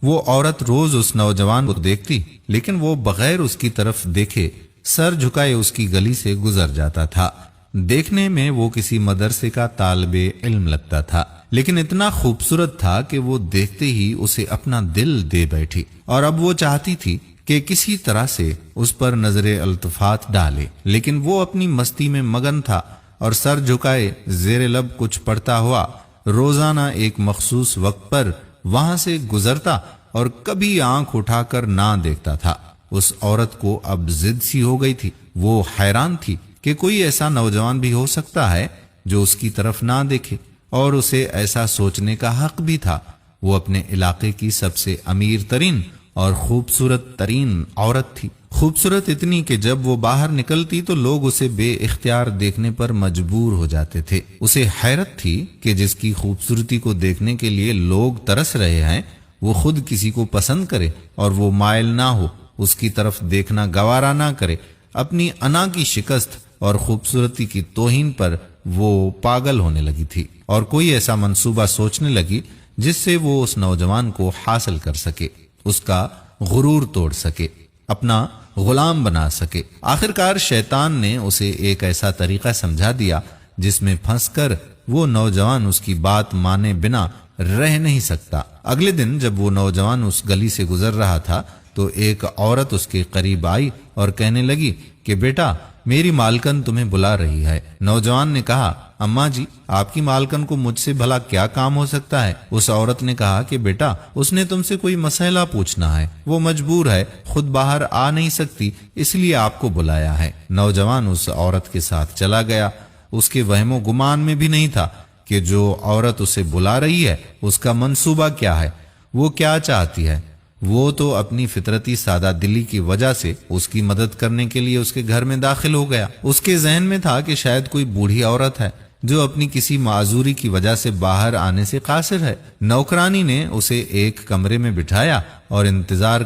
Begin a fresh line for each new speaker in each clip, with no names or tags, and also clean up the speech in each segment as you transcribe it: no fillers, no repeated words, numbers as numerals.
وہ عورت روز اس نوجوان کو دیکھتی، لیکن وہ بغیر اس کی طرف دیکھے سر جھکائے اس کی گلی سے گزر جاتا تھا۔ دیکھنے میں وہ کسی مدرسے کا طالب علم لگتا تھا، لیکن اتنا خوبصورت تھا کہ وہ دیکھتے ہی اسے اپنا دل دے بیٹھی، اور اب وہ چاہتی تھی کہ کسی طرح سے اس پر نظر التفات ڈالے، لیکن وہ اپنی مستی میں مگن تھا اور سر جھکائے زیر لب کچھ پڑھتا ہوا روزانہ ایک مخصوص وقت پر وہاں سے گزرتا اور کبھی آنکھ اٹھا کر نہ دیکھتا تھا۔ اس عورت کو اب ضد سی ہو گئی تھی۔ وہ حیران تھی کہ کوئی ایسا نوجوان بھی ہو سکتا ہے جو اس کی طرف نہ دیکھے، اور اسے ایسا سوچنے کا حق بھی تھا۔ وہ اپنے علاقے کی سب سے امیر ترین اور خوبصورت ترین عورت تھی، خوبصورت اتنی کہ جب وہ باہر نکلتی تو لوگ اسے بے اختیار دیکھنے پر مجبور ہو جاتے تھے۔ اسے حیرت تھی کہ جس کی خوبصورتی کو دیکھنے کے لیے لوگ ترس رہے ہیں وہ خود کسی کو پسند کرے اور وہ مائل نہ ہو، اس کی طرف دیکھنا گوارا نہ کرے۔ اپنی انا کی شکست اور خوبصورتی کی توہین پر وہ پاگل ہونے لگی تھی، اور کوئی ایسا منصوبہ سوچنے لگی جس سے وہ اس نوجوان کو حاصل کر سکے، اس کا غرور توڑ سکے، اپنا غلام بنا سکے۔ آخرکار شیطان نے اسے ایک ایسا طریقہ سمجھا دیا جس میں پھنس کر وہ نوجوان اس کی بات مانے بنا رہ نہیں سکتا۔ اگلے دن جب وہ نوجوان اس گلی سے گزر رہا تھا تو ایک عورت اس کے قریب آئی اور کہنے لگی کہ بیٹا، میری مالکن تمہیں بلا رہی ہے۔ نوجوان نے کہا، اماں جی، آپ کی مالکن کو مجھ سے بھلا کیا کام ہو سکتا ہے؟ اس عورت نے کہا کہ بیٹا، اس نے تم سے کوئی مسئلہ پوچھنا ہے، وہ مجبور ہے، خود باہر آ نہیں سکتی، اس لیے آپ کو بلایا ہے۔ نوجوان اس عورت کے ساتھ چلا گیا۔ اس کے وہم و گمان میں بھی نہیں تھا کہ جو عورت اسے بلا رہی ہے اس کا منصوبہ کیا ہے، وہ کیا چاہتی ہے۔ وہ تو اپنی فطرتی سادہ دلی کی وجہ سے اس کی مدد کرنے کے لیے اس کے گھر میں داخل ہو گیا۔ اس کے ذہن میں تھا کہ شاید کوئی بوڑھی عورت ہے جو اپنی کسی معذوری کی وجہ سے باہر آنے سے قاصر ہے۔ نوکرانی نے اسے ایک کمرے میں بٹھایا اور انتظار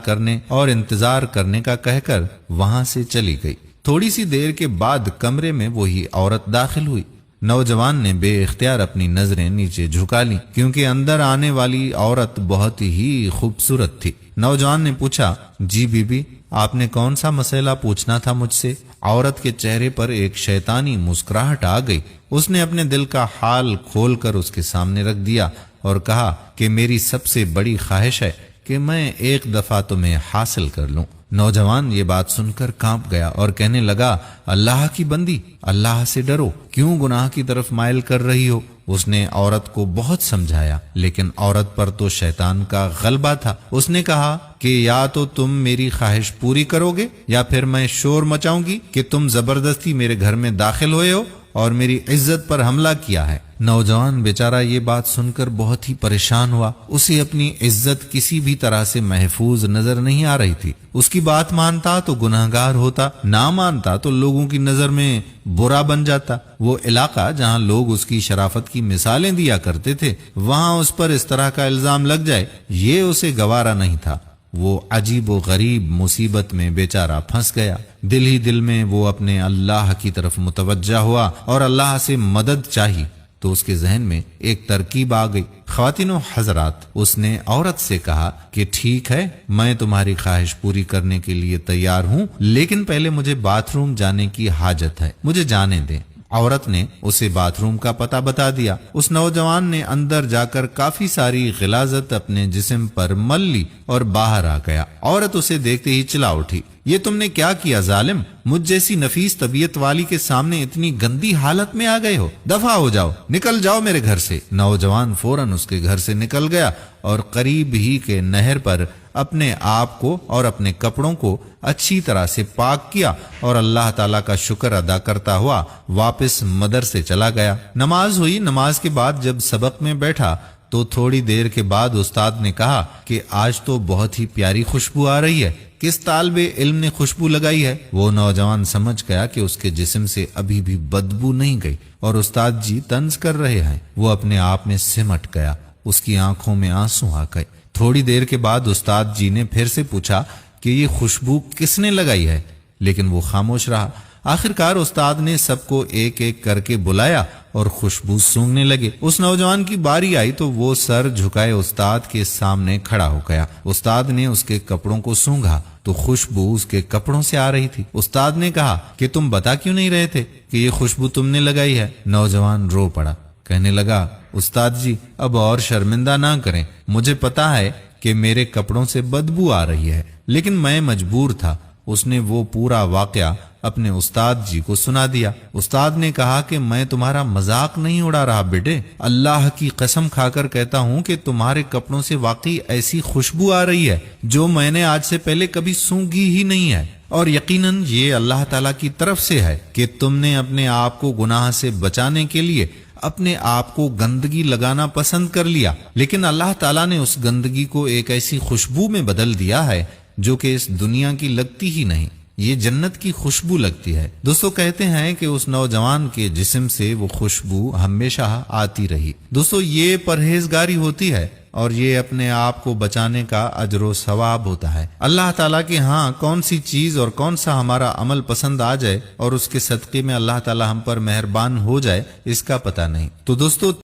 کرنے کا کہہ کر وہاں سے چلی گئی۔ تھوڑی سی دیر کے بعد کمرے میں وہی عورت داخل ہوئی۔ نوجوان نے بے اختیار اپنی نظریں نیچے جھکا لیں کیونکہ اندر آنے والی عورت بہت ہی خوبصورت تھی۔ نوجوان نے پوچھا، جی بی بی، آپ نے کون سا مسئلہ پوچھنا تھا مجھ سے؟ عورت کے چہرے پر ایک شیطانی مسکراہٹ آ گئی۔ اس نے اپنے دل کا حال کھول کر اس کے سامنے رکھ دیا اور کہا کہ میری سب سے بڑی خواہش ہے کہ میں ایک دفعہ تمہیں حاصل کر لوں۔ نوجوان یہ بات سن کر کانپ گیا اور کہنے لگا، اللہ کی بندی، اللہ سے ڈرو، کیوں گناہ کی طرف مائل کر رہی ہو؟ اس نے عورت کو بہت سمجھایا، لیکن عورت پر تو شیطان کا غلبہ تھا۔ اس نے کہا کہ یا تو تم میری خواہش پوری کرو گے یا پھر میں شور مچاؤں گی کہ تم زبردستی میرے گھر میں داخل ہوئے ہو اور میری عزت پر حملہ کیا ہے۔ نوجوان بیچارہ یہ بات سن کر بہت ہی پریشان ہوا۔ اسے اپنی عزت کسی بھی طرح سے محفوظ نظر نہیں آ رہی تھی۔ اس کی بات مانتا تو گناہگار ہوتا، نہ مانتا تو لوگوں کی نظر میں برا بن جاتا۔ وہ علاقہ جہاں لوگ اس کی شرافت کی مثالیں دیا کرتے تھے، وہاں اس پر اس طرح کا الزام لگ جائے، یہ اسے گوارا نہیں تھا۔ وہ عجیب و غریب مصیبت میں بیچارہ پھنس گیا۔ دل ہی دل میں وہ اپنے اللہ کی طرف متوجہ ہوا اور اللہ سے مدد چاہی تو اس کے ذہن میں ایک ترکیب آ گئی۔ خواتین و حضرات، اس نے عورت سے کہا کہ ٹھیک ہے، میں تمہاری خواہش پوری کرنے کے لیے تیار ہوں، لیکن پہلے مجھے باتھ روم جانے کی حاجت ہے، مجھے جانے دیں۔ عورت نے اسے باتھ روم کا پتہ بتا دیا۔ اس نوجوان نے اندر جا کر کافی ساری غلاظت اپنے جسم پر مل لی اور باہر آ گیا۔ عورت اسے دیکھتے ہی چلا اٹھی، یہ تم نے کیا کیا ظالم؟ مجھ جیسی نفیس طبیعت والی کے سامنے اتنی گندی حالت میں آ گئے ہو، دفع ہو جاؤ، نکل جاؤ میرے گھر سے۔ نوجوان فوراً اس کے گھر سے نکل گیا اور قریب ہی کے نہر پر اپنے آپ کو اور اپنے کپڑوں کو اچھی طرح سے پاک کیا اور اللہ تعالیٰ کا شکر ادا کرتا ہوا واپس مدرسے چلا گیا۔ نماز ہوئی۔ نماز کے بعد جب سبق میں بیٹھا تو تھوڑی دیر کے بعد استاد نے کہا کہ آج تو بہت ہی پیاری خوشبو آ رہی ہے، کس طالب علم نے خوشبو لگائی ہے؟ وہ نوجوان سمجھ گیا کہ اس کے جسم سے ابھی بھی بدبو نہیں گئی اور استاد جی طنز کر رہے ہیں۔ وہ اپنے آپ میں سمٹ گیا، اس کی آنکھوں میں آنسو آ گئے۔ تھوڑی دیر کے بعد استاد جی نے پھر سے پوچھا کہ یہ خوشبو کس نے لگائی ہے، لیکن وہ خاموش رہا۔ آخرکار استاد نے سب کو ایک ایک کر کے بلایا اور خوشبو سونگنے لگے۔ اس نوجوان کی باری آئی تو وہ سر جھکائے استاد کے سامنے کھڑا ہو گیا۔ استاد نے اس کے کپڑوں کو سونگھا تو خوشبو اس کے کپڑوں سے آ رہی تھی۔ استاد نے کہا کہ تم بتا کیوں نہیں رہے تھے کہ یہ خوشبو تم نے لگائی ہے؟ نوجوان رو پڑا، کہنے لگا استاد جی اب اور شرمندہ نہ کریں، مجھے پتا ہے کہ میرے کپڑوں سے بدبو آ رہی ہے، لیکن میں مجبور تھا۔ اس نے وہ پورا واقعہ اپنے استاد جی کو سنا دیا۔ استاد نے کہا کہ میں تمہارا مذاق نہیں اڑا رہا بیٹے، اللہ کی قسم کھا کر کہتا ہوں کہ تمہارے کپڑوں سے واقعی ایسی خوشبو آ رہی ہے جو میں نے آج سے پہلے کبھی سونگھی ہی نہیں ہے، اور یقیناً یہ اللہ تعالیٰ کی طرف سے ہے کہ تم نے اپنے آپ کو گناہ سے بچانے کے لیے اپنے آپ کو گندگی لگانا پسند کر لیا، لیکن اللہ تعالیٰ نے اس گندگی کو ایک ایسی خوشبو میں بدل دیا ہے جو کہ اس دنیا کی لگتی ہی نہیں، یہ جنت کی خوشبو لگتی ہے۔ دوستو کہتے ہیں کہ اس نوجوان کے جسم سے وہ خوشبو ہمیشہ آتی رہی۔ دوستو یہ پرہیزگاری ہوتی ہے اور یہ اپنے آپ کو بچانے کا اجر و ثواب ہوتا ہے۔ اللہ تعالیٰ کے ہاں کون سی چیز اور کون سا ہمارا عمل پسند آ جائے اور اس کے صدقے میں اللہ تعالیٰ ہم پر مہربان ہو جائے، اس کا پتہ نہیں۔ تو دوستو